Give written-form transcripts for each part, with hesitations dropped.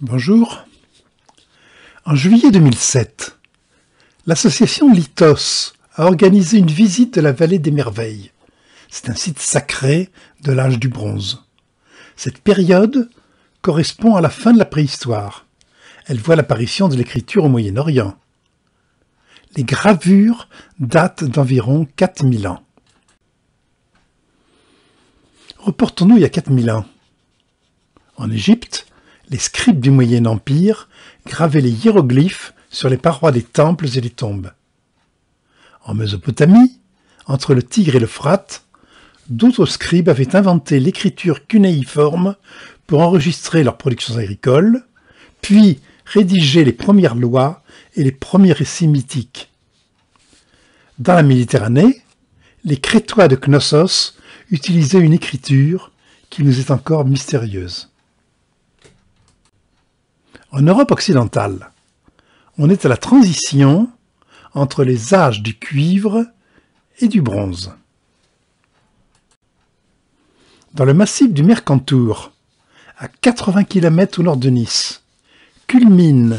Bonjour. En juillet 2007, l'association Lithos a organisé une visite de la vallée des Merveilles. C'est un site sacré de l'âge du bronze. Cette période correspond à la fin de la préhistoire. Elle voit l'apparition de l'écriture au Moyen-Orient. Les gravures datent d'environ 4000 ans. Reportons-nous il y a 4000 ans. En Égypte, les scribes du Moyen Empire gravaient les hiéroglyphes sur les parois des temples et des tombes. En Mésopotamie, entre le Tigre et l'Euphrate, d'autres scribes avaient inventé l'écriture cunéiforme pour enregistrer leurs productions agricoles, puis rédiger les premières lois et les premiers récits mythiques. Dans la Méditerranée, les Crétois de Knossos utilisaient une écriture qui nous est encore mystérieuse. En Europe occidentale, on est à la transition entre les âges du cuivre et du bronze. Dans le massif du Mercantour, à 80 km au nord de Nice, culmine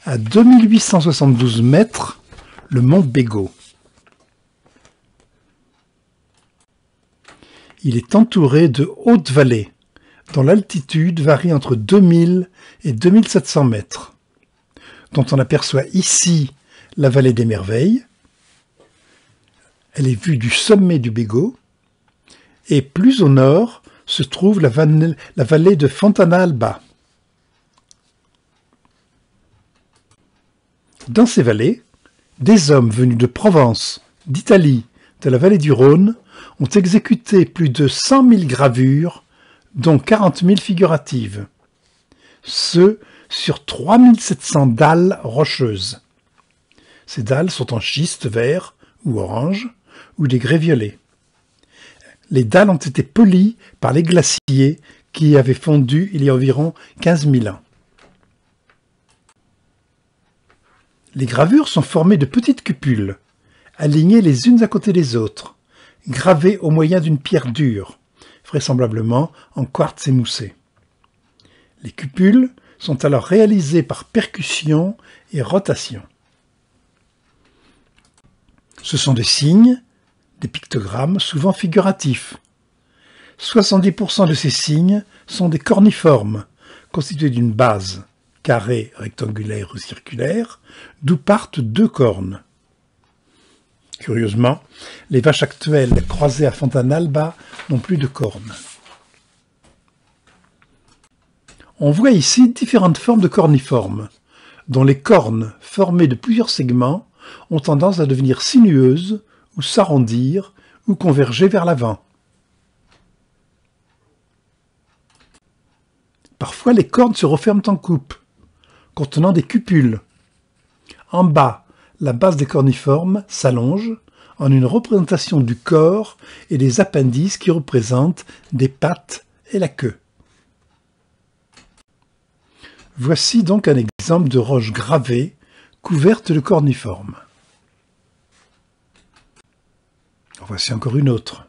à 2872 mètres le mont Bégaud. Il est entouré de hautes vallées, dont l'altitude varie entre 2000 et 2700 mètres, dont on aperçoit ici la vallée des Merveilles. Elle est vue du sommet du Bégaud, et plus au nord se trouve la vallée de Fontana Alba. Dans ces vallées, des hommes venus de Provence, d'Italie, de la vallée du Rhône ont exécuté plus de 100 000 gravures, dont 40 000 figuratives, ce sur 3700 dalles rocheuses. Ces dalles sont en schiste vert ou orange ou des grès violets. Les dalles ont été polies par les glaciers qui avaient fondu il y a environ 15 000 ans. Les gravures sont formées de petites cupules, alignées les unes à côté des autres, gravées au moyen d'une pierre dure, vraisemblablement en quartz émoussé. Les cupules sont alors réalisées par percussion et rotation. Ce sont des signes, des pictogrammes souvent figuratifs. 70% de ces signes sont des corniformes, constitués d'une base, carrée, rectangulaire ou circulaire, d'où partent deux cornes. Curieusement, les vaches actuelles croisées à Fontana Alba n'ont plus de cornes. On voit ici différentes formes de corniformes, dont les cornes, formées de plusieurs segments, ont tendance à devenir sinueuses ou s'arrondir ou converger vers l'avant. Parfois, les cornes se referment en coupe, contenant des cupules. En bas, la base des corniformes s'allonge en une représentation du corps et des appendices qui représentent des pattes et la queue. Voici donc un exemple de roche gravée couverte de corniformes. Voici encore une autre.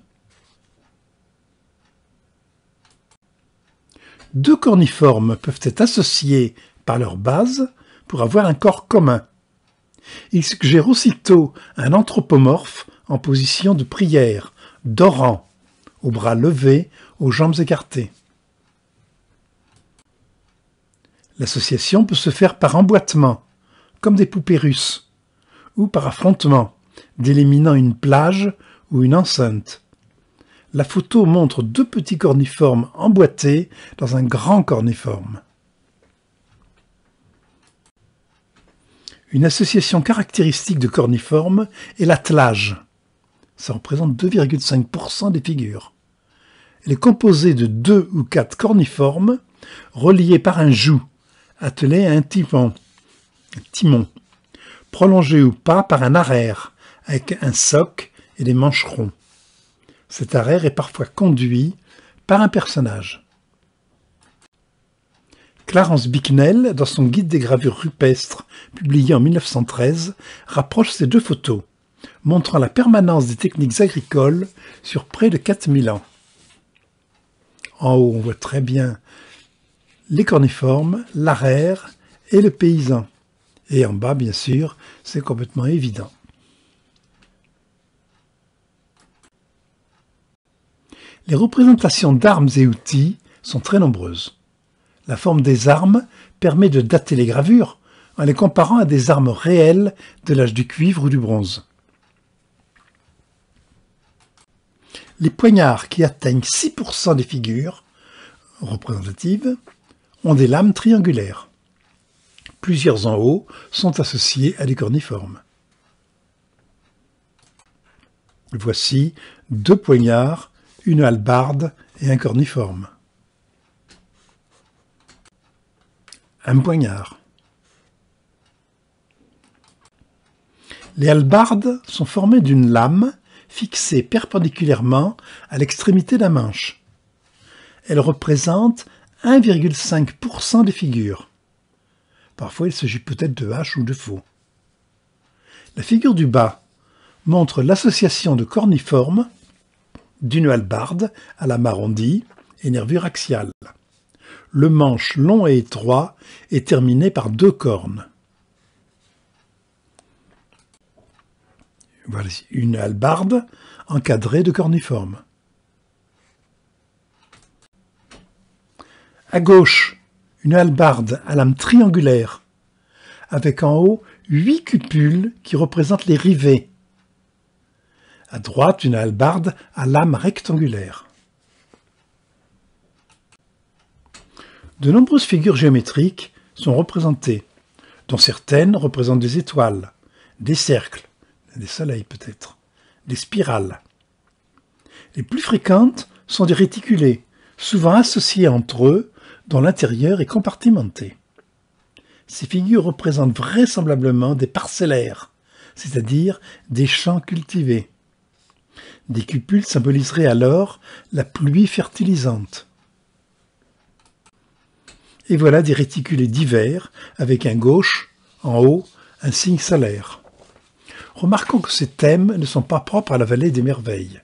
Deux corniformes peuvent être associés par leur base pour avoir un corps commun. Il suggère aussitôt un anthropomorphe en position de prière, d'orant, aux bras levés, aux jambes écartées. L'association peut se faire par emboîtement, comme des poupées russes, ou par affrontement, déliminant une plage ou une enceinte. La photo montre deux petits corniformes emboîtés dans un grand corniforme. Une association caractéristique de corniformes est l'attelage. Ça représente 2,5% des figures. Elle est composée de 2 ou 4 corniformes reliés par un joug, attelé à un timon, prolongé ou pas par un arrière, avec un soc et des mancherons. Cet arrière est parfois conduit par un personnage. Clarence Bicknell, dans son guide des gravures rupestres, publié en 1913, rapproche ces deux photos, montrant la permanence des techniques agricoles sur près de 4000 ans. En haut, on voit très bien les corniformes, l'araire et le paysan. Et en bas, bien sûr, c'est complètement évident. Les représentations d'armes et outils sont très nombreuses. La forme des armes permet de dater les gravures en les comparant à des armes réelles de l'âge du cuivre ou du bronze. Les poignards qui atteignent 6% des figures représentatives ont des lames triangulaires. Plusieurs en haut sont associés à des corniformes. Voici 2 poignards, une hallebarde et un corniforme. Un poignard. Les hallebardes sont formées d'une lame fixée perpendiculairement à l'extrémité d'un manche. Elles représentent 1,5% des figures. Parfois, il s'agit peut-être de haches ou de faux. La figure du bas montre l'association de corniformes d'une hallebarde à lame arrondie et nervure axiale. Le manche long et étroit est terminé par 2 cornes. Voilà une hallebarde encadrée de corniformes. À gauche, une hallebarde à lame triangulaire, avec en haut 8 cupules qui représentent les rivets. À droite, une hallebarde à lame rectangulaire. De nombreuses figures géométriques sont représentées, dont certaines représentent des étoiles, des cercles, des soleils peut-être, des spirales. Les plus fréquentes sont des réticulés, souvent associés entre eux, dont l'intérieur est compartimenté. Ces figures représentent vraisemblablement des parcellaires, c'est-à-dire des champs cultivés. Des cupules symboliseraient alors la pluie fertilisante. Et voilà des réticulés divers, avec un gauche, en haut, un signe solaire. Remarquons que ces thèmes ne sont pas propres à la vallée des merveilles.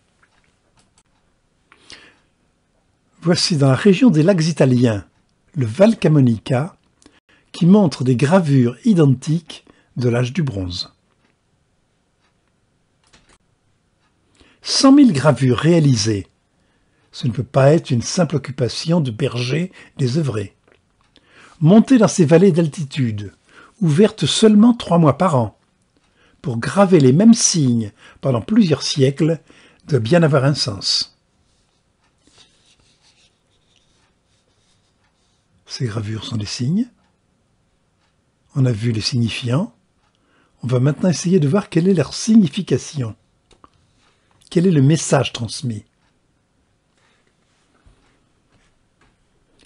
Voici dans la région des lacs italiens, le Val Camonica, qui montre des gravures identiques de l'âge du bronze. 100 000 gravures réalisées. Ce ne peut pas être une simple occupation de berger désœuvré. Monter dans ces vallées d'altitude, ouvertes seulement 3 mois par an, pour graver les mêmes signes pendant plusieurs siècles, doit bien avoir un sens. Ces gravures sont des signes. On a vu les signifiants. On va maintenant essayer de voir quelle est leur signification. Quel est le message transmis?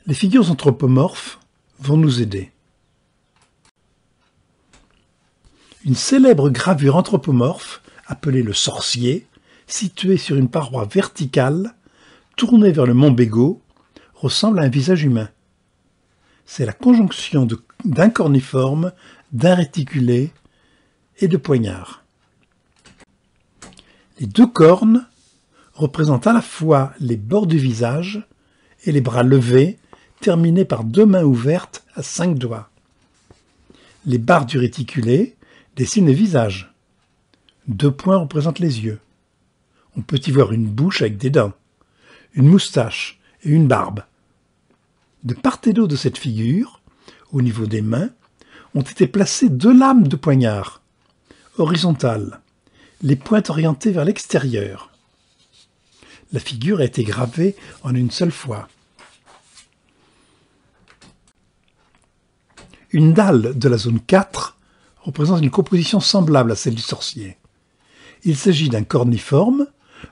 Les figures anthropomorphes vont nous aider. Une célèbre gravure anthropomorphe, appelée le sorcier, située sur une paroi verticale, tournée vers le mont Bégaud, ressemble à un visage humain. C'est la conjonction d'un corniforme, d'un réticulé et de poignards. Les 2 cornes représentent à la fois les bords du visage et les bras levés, terminés par 2 mains ouvertes à 5 doigts. Les barres du réticulé dessinent le visage. 2 points représentent les yeux. On peut y voir une bouche avec des dents, une moustache et une barbe. De part et d'autre de cette figure, au niveau des mains, ont été placées 2 lames de poignard, horizontales, les pointes orientées vers l'extérieur. La figure a été gravée en une seule fois. Une dalle de la zone 4 représente une composition semblable à celle du sorcier. Il s'agit d'un corniforme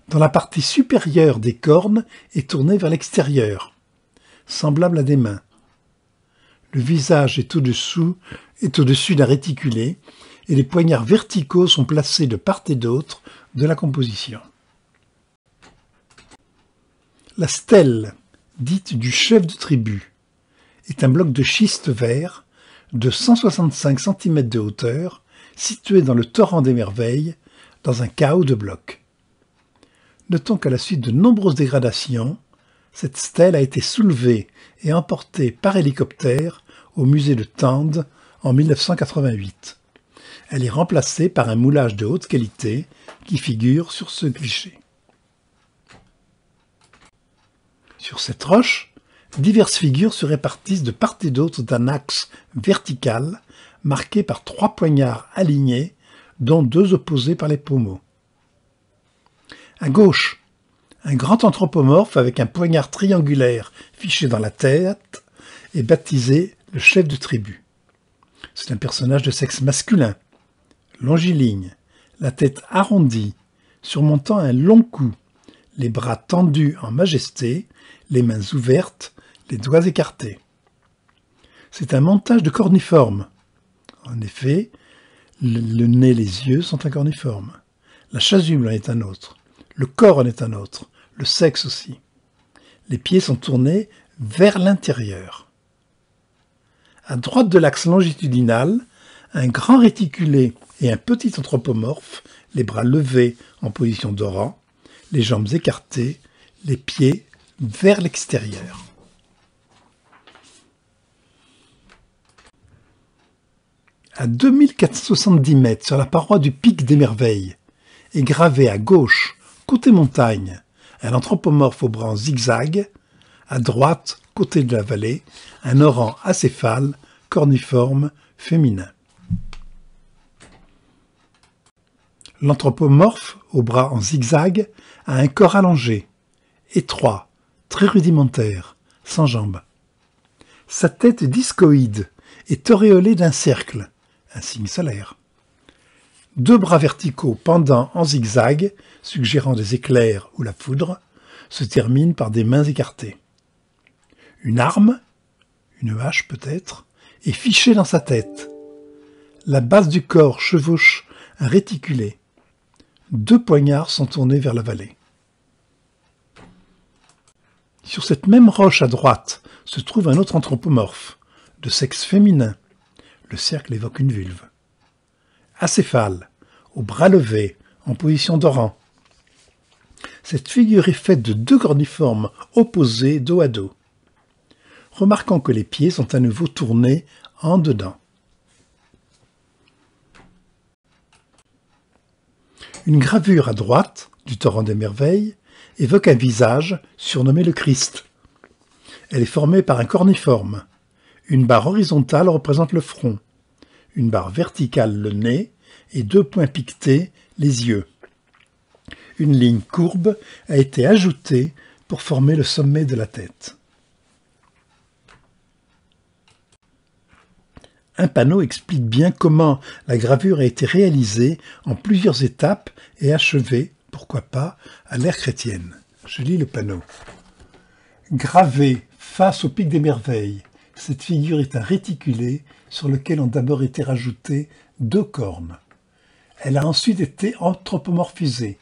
dont la partie supérieure des cornes est tournée vers l'extérieur, semblable à des mains. Le visage est au-dessus d'un réticulé et les poignards verticaux sont placés de part et d'autre de la composition. La stèle, dite du chef de tribu, est un bloc de schiste vert de 165 cm de hauteur, situé dans le torrent des merveilles, dans un chaos de blocs. Notons qu'à la suite de nombreuses dégradations, cette stèle a été soulevée et emportée par hélicoptère au musée de Tende en 1988. Elle est remplacée par un moulage de haute qualité qui figure sur ce cliché. Sur cette roche, diverses figures se répartissent de part et d'autre d'un axe vertical marqué par 3 poignards alignés, dont 2 opposés par les pommeaux. À gauche, un grand anthropomorphe avec un poignard triangulaire fiché dans la tête est baptisé le chef de tribu. C'est un personnage de sexe masculin, longiligne, la tête arrondie, surmontant un long cou, les bras tendus en majesté, les mains ouvertes, les doigts écartés. C'est un montage de corniformes. En effet, le nez et les yeux sont un corniforme. La chasuble en est un autre. Le corps en est un autre. Le sexe aussi. Les pieds sont tournés vers l'intérieur. À droite de l'axe longitudinal, un grand réticulé et un petit anthropomorphe, les bras levés en position d'orant, les jambes écartées, les pieds vers l'extérieur. À 2470 mètres sur la paroi du pic des Merveilles, est gravé à gauche, côté montagne, un anthropomorphe aux bras en zigzag, à droite, côté de la vallée, un orang acéphale, corniforme, féminin. L'anthropomorphe, aux bras en zigzag, a un corps allongé, étroit, très rudimentaire, sans jambes. Sa tête discoïde est auréolée d'un cercle, un signe solaire. 2 bras verticaux pendant en zigzag, suggérant des éclairs ou la foudre, se terminent par des mains écartées. Une arme, une hache peut-être, est fichée dans sa tête. La base du corps chevauche un réticulé. 2 poignards sont tournés vers la vallée. Sur cette même roche à droite se trouve un autre anthropomorphe, de sexe féminin. Le cercle évoque une vulve. Acéphale, aux bras levés, en position d'orant. Cette figure est faite de 2 corniformes opposés dos à dos. Remarquons que les pieds sont à nouveau tournés en dedans. Une gravure à droite, du torrent des merveilles, évoque un visage surnommé le Christ. Elle est formée par un corniforme. Une barre horizontale représente le front, une barre verticale le nez et 2 points piquetés les yeux. Une ligne courbe a été ajoutée pour former le sommet de la tête. Un panneau explique bien comment la gravure a été réalisée en plusieurs étapes et achevée, pourquoi pas, à l'ère chrétienne. Je lis le panneau. Gravée face au pic des merveilles, cette figure est un réticulé sur lequel ont d'abord été rajoutées 2 cornes. Elle a ensuite été anthropomorphisée.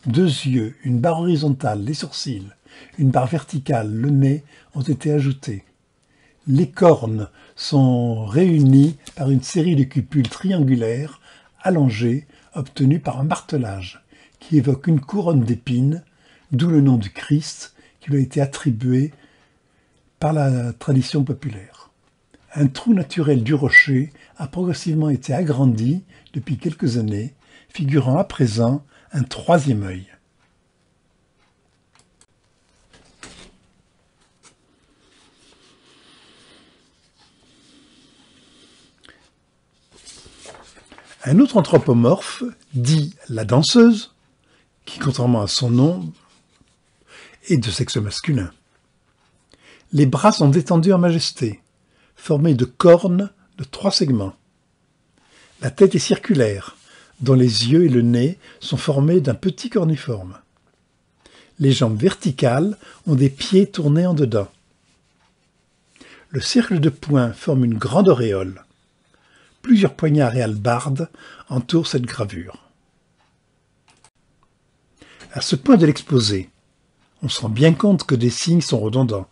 2 yeux, une barre horizontale, les sourcils, une barre verticale, le nez ont été ajoutés. Les cornes sont réunies par une série de cupules triangulaires allongées obtenues par un martelage qui évoque une couronne d'épines, d'où le nom du Christ qui lui a été attribué par la tradition populaire. Un trou naturel du rocher a progressivement été agrandi depuis quelques années, figurant à présent un 3e œil. Un autre anthropomorphe, dit la danseuse, qui contrairement à son nom, est de sexe masculin. Les bras sont détendus en majesté, formés de cornes de 3 segments. La tête est circulaire, dont les yeux et le nez sont formés d'un petit corniforme. Les jambes verticales ont des pieds tournés en dedans. Le cercle de poing forme une grande auréole. Plusieurs poignards et hallebardes entourent cette gravure. À ce point de l'exposé, on se rend bien compte que des signes sont redondants.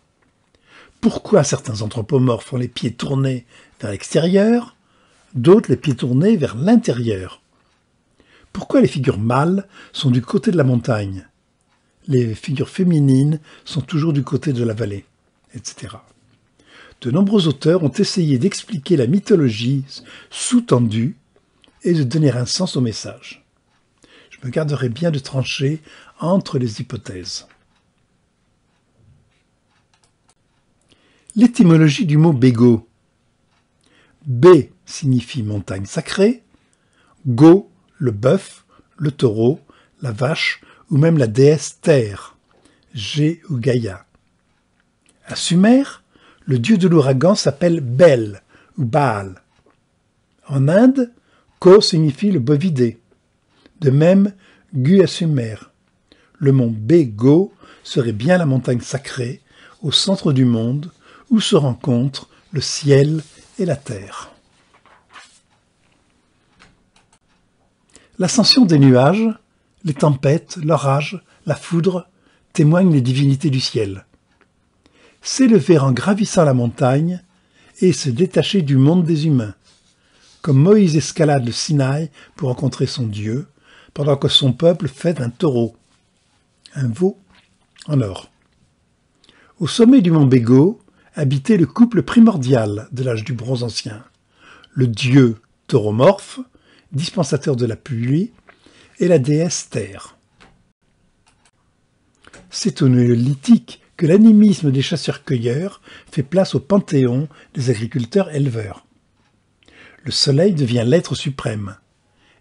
Pourquoi certains anthropomorphes ont les pieds tournés vers l'extérieur, d'autres les pieds tournés vers l'intérieur? Pourquoi les figures mâles sont du côté de la montagne? les figures féminines sont toujours du côté de la vallée, etc. De nombreux auteurs ont essayé d'expliquer la mythologie sous-tendue et de donner un sens au message. Je me garderai bien de trancher entre les hypothèses. L'étymologie du mot Bégo. Bé signifie montagne sacrée, Go, le bœuf, le taureau, la vache ou même la déesse Terre, Gé ou Gaïa. À Sumer, le dieu de l'ouragan s'appelle Bel ou Baal. En Inde, Ko signifie le bovidé. De même, Gu à Sumer. Le mont Bégo serait bien la montagne sacrée, au centre du monde, où se rencontrent le ciel et la terre. L'ascension des nuages, les tempêtes, l'orage, la foudre témoignent des divinités du ciel. S'élever en gravissant la montagne et se détacher du monde des humains, comme Moïse escalade le Sinaï pour rencontrer son Dieu, pendant que son peuple fait un taureau, un veau en or. Au sommet du mont Bégo habitait le couple primordial de l'âge du bronze ancien, le dieu tauromorphe, dispensateur de la pluie, et la déesse Terre. C'est au néolithique que l'animisme des chasseurs-cueilleurs fait place au panthéon des agriculteurs-éleveurs. Le soleil devient l'être suprême,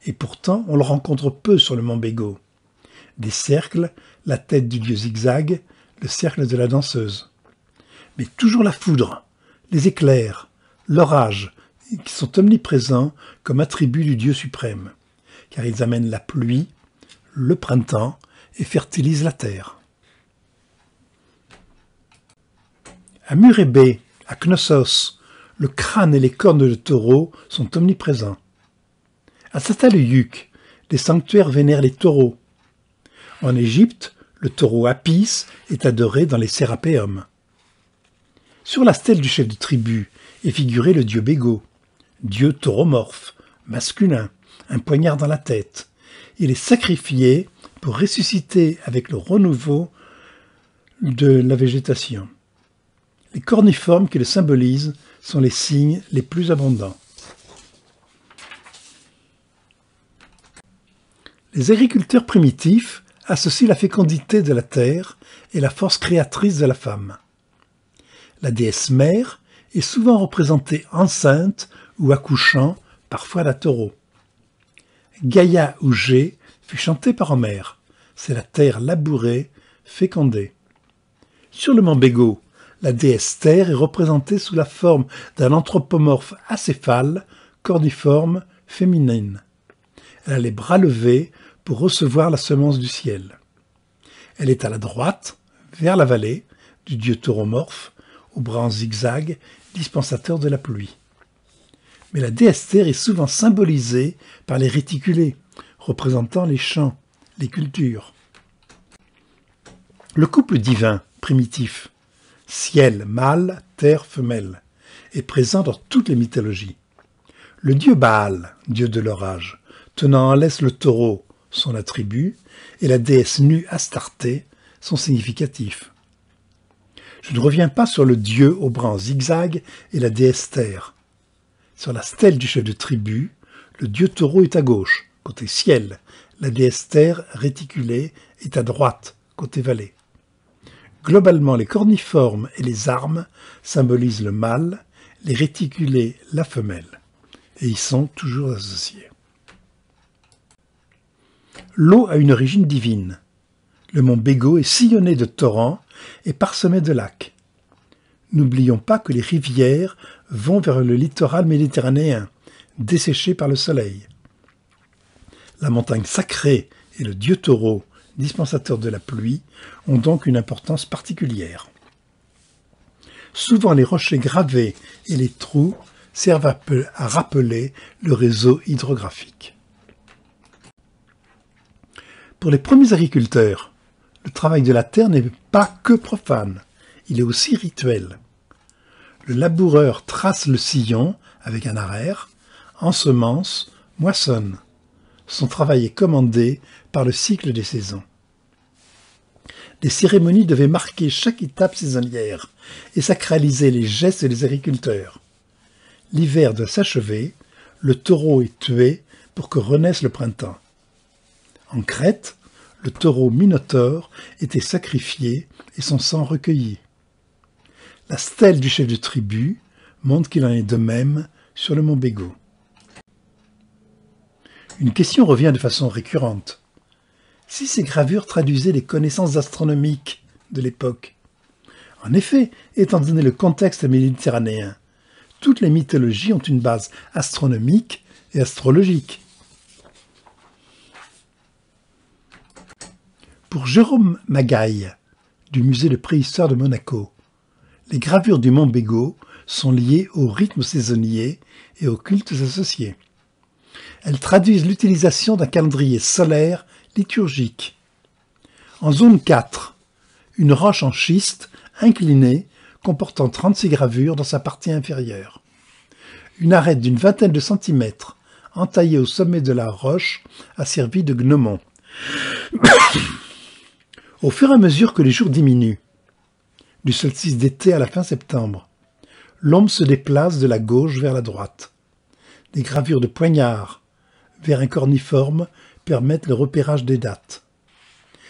et pourtant on le rencontre peu sur le mont Bégo. Des cercles, la tête du dieu zigzag, le cercle de la danseuse. Mais toujours la foudre, les éclairs, l'orage, qui sont omniprésents comme attributs du Dieu suprême, car ils amènent la pluie, le printemps et fertilisent la terre. À Murébé, à Knossos, le crâne et les cornes de taureau sont omniprésents. À Çatalhöyük, les sanctuaires vénèrent les taureaux. En Égypte, le taureau Apis est adoré dans les sérapéums. Sur la stèle du chef de tribu est figuré le dieu Bégo, dieu tauromorphe, masculin, un poignard dans la tête. Il est sacrifié pour ressusciter avec le renouveau de la végétation. Les corniformes qui le symbolisent sont les signes les plus abondants. Les agriculteurs primitifs associent la fécondité de la terre et la force créatrice de la femme. La déesse mère est souvent représentée enceinte ou accouchant, parfois d'un taureau. Gaïa ou Gé fut chantée par Homère. C'est la terre labourée, fécondée. Sur le mont Bégo, la déesse Terre est représentée sous la forme d'un anthropomorphe acéphale, corniforme, féminine. Elle a les bras levés pour recevoir la semence du ciel. Elle est à la droite, vers la vallée, du dieu tauromorphe, aux bras en zigzag, dispensateur de la pluie. Mais la déesse Terre est souvent symbolisée par les réticulés, représentant les champs, les cultures. Le couple divin, primitif, ciel mâle, terre femelle, est présent dans toutes les mythologies. Le dieu Baal, dieu de l'orage, tenant en laisse le taureau, son attribut, et la déesse nue Astarté sont significatifs. Je ne reviens pas sur le dieu au bras en zigzag et la déesse Terre. Sur la stèle du chef de tribu, le dieu taureau est à gauche, côté ciel, la déesse Terre réticulée est à droite, côté vallée. Globalement, les corniformes et les armes symbolisent le mâle, les réticulés la femelle, et y sont toujours associés. L'eau a une origine divine. Le mont Bégo est sillonné de torrents et parsemé de lacs. N'oublions pas que les rivières vont vers le littoral méditerranéen, desséché par le soleil. La montagne sacrée et le dieu taureau, dispensateur de la pluie, ont donc une importance particulière. Souvent les rochers gravés et les trous servent à rappeler le réseau hydrographique. Pour les premiers agriculteurs, le travail de la terre n'est pas que profane, il est aussi rituel. Le laboureur trace le sillon avec un arrière, ensemence, moissonne. Son travail est commandé par le cycle des saisons. Les cérémonies devaient marquer chaque étape saisonnière et sacraliser les gestes des agriculteurs. L'hiver doit s'achever, le taureau est tué pour que renaisse le printemps. En Crète, le taureau Minotaure était sacrifié et son sang recueilli. La stèle du chef de tribu montre qu'il en est de même sur le mont Bégo. Une question revient de façon récurrente. Si ces gravures traduisaient les connaissances astronomiques de l'époque? En effet, étant donné le contexte méditerranéen, toutes les mythologies ont une base astronomique et astrologique. Pour Jérôme Magaille, du musée de préhistoire de Monaco, les gravures du mont Bégo sont liées aux rythmes saisonniers et aux cultes associés. Elles traduisent l'utilisation d'un calendrier solaire liturgique. En zone 4, une roche en schiste inclinée comportant 36 gravures dans sa partie inférieure. Une arête d'une vingtaine de centimètres, entaillée au sommet de la roche, a servi de gnomon. Au fur et à mesure que les jours diminuent, du solstice d'été à la fin septembre, l'ombre se déplace de la gauche vers la droite. Des gravures de poignards vers un corniforme permettent le repérage des dates.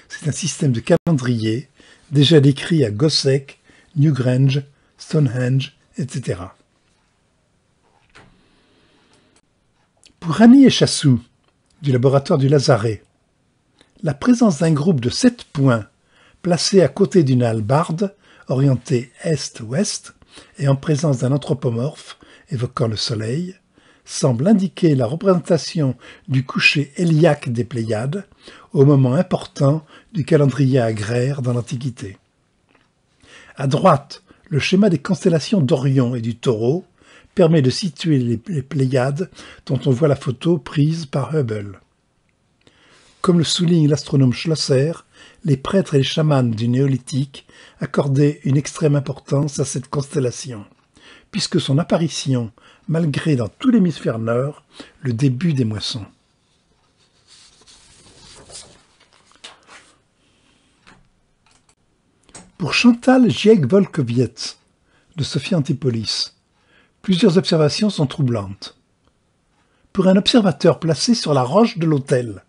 C'est un système de calendrier déjà décrit à Gossec, Newgrange, Stonehenge, etc. Pour Rani et Chassou, du laboratoire du Lazaret, la présence d'un groupe de 7 points placés à côté d'une hallebarde orientée est-ouest et en présence d'un anthropomorphe évoquant le soleil semble indiquer la représentation du coucher héliaque des Pléiades au moment important du calendrier agraire dans l'Antiquité. À droite, le schéma des constellations d'Orion et du Taureau permet de situer les Pléiades dont on voit la photo prise par Hubble. Comme le souligne l'astronome Schlosser, les prêtres et les chamans du néolithique accordaient une extrême importance à cette constellation, puisque son apparition, malgré dans tout l'hémisphère nord, le début des moissons. Pour Chantal Gieg-Volkowiec, de Sophie Antipolis, plusieurs observations sont troublantes. Pour un observateur placé sur la roche de l'autel,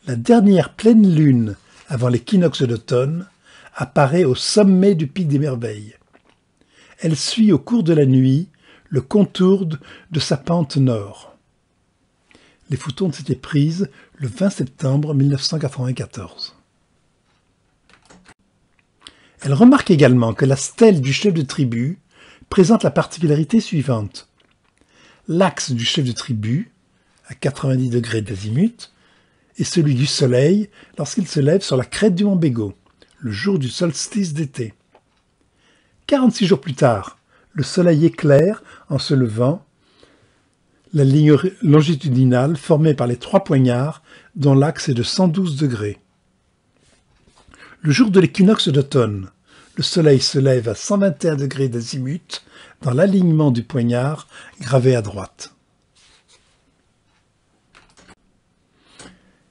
la dernière pleine lune avant l'équinoxe d'automne apparaît au sommet du pic des Merveilles. Elle suit au cours de la nuit le contour de sa pente nord. Les photos ont été prises le 20 septembre 1994. Elle remarque également que la stèle du chef de tribu présente la particularité suivante. L'axe du chef de tribu, à 90 degrés d'azimut, est celui du soleil lorsqu'il se lève sur la crête du mont Bégo, le jour du solstice d'été. 46 jours plus tard, le soleil éclaire en se levant la ligne longitudinale formée par les 3 poignards dont l'axe est de 112 degrés. Le jour de l'équinoxe d'automne, le soleil se lève à 121 degrés d'azimut dans l'alignement du poignard gravé à droite.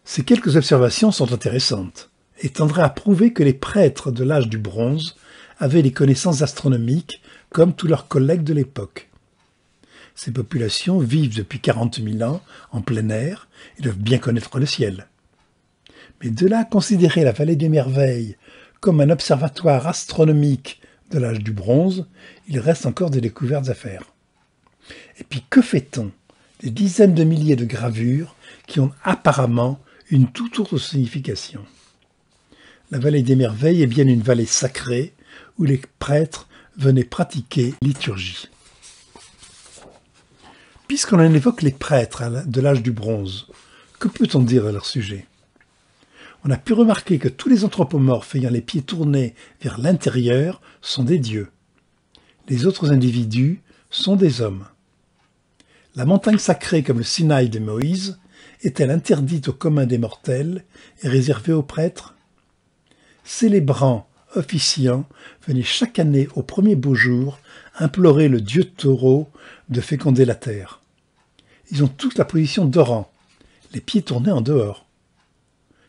Ces quelques observations sont intéressantes et tendraient à prouver que les prêtres de l'âge du bronze avaient des connaissances astronomiques comme tous leurs collègues de l'époque. Ces populations vivent depuis 40 000 ans en plein air et doivent bien connaître le ciel. Mais de là à considérer la vallée des merveilles comme un observatoire astronomique de l'âge du bronze, il reste encore des découvertes à faire. Et puis que fait-on des dizaines de milliers de gravures qui ont apparemment une toute autre signification? La vallée des merveilles est bien une vallée sacrée où les prêtres venaient pratiquer liturgie. Puisqu'on en évoque les prêtres de l'âge du bronze, que peut-on dire à leur sujet? On a pu remarquer que tous les anthropomorphes ayant les pieds tournés vers l'intérieur sont des dieux. Les autres individus sont des hommes. La montagne sacrée comme le Sinaï de Moïse est-elle interdite au commun des mortels et réservée aux prêtres? Célébrants, officiants, venaient chaque année au premier beau jour implorer le dieu taureau de féconder la terre. Ils ont tous la position d'orant, les pieds tournés en dehors.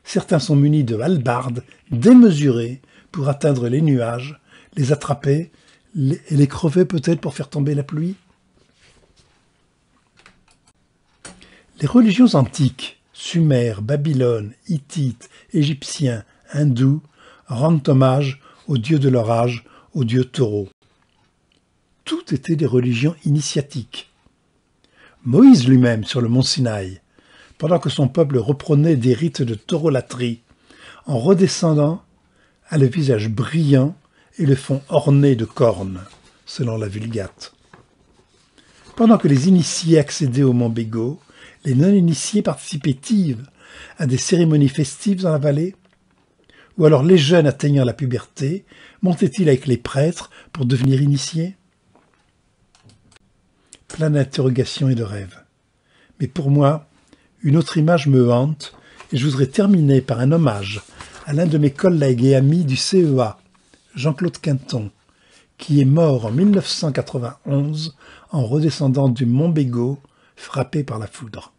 Certains sont munis de hallebardes démesurées pour atteindre les nuages, les attraper et les crever peut-être pour faire tomber la pluie. Les religions antiques, Sumer, Babylone, Hittites, Égyptiens, Hindous, rendent hommage aux dieux de leur âge, aux dieux taureaux. Toutes étaient des religions initiatiques. Moïse lui-même, sur le mont Sinaï, pendant que son peuple reprenait des rites de taureaulatrie, en redescendant, a le visage brillant et le front orné de cornes, selon la Vulgate. Pendant que les initiés accédaient au mont Bégo, les non-initiés participaient-ils à des cérémonies festives dans la vallée? Ou alors les jeunes atteignant la puberté montaient-ils avec les prêtres pour devenir initiés? Plein d'interrogations et de rêves. Mais pour moi, une autre image me hante et je voudrais terminer par un hommage à l'un de mes collègues et amis du CEA, Jean-Claude Quinton, qui est mort en 1991 en redescendant du mont Bégo, frappé par la foudre.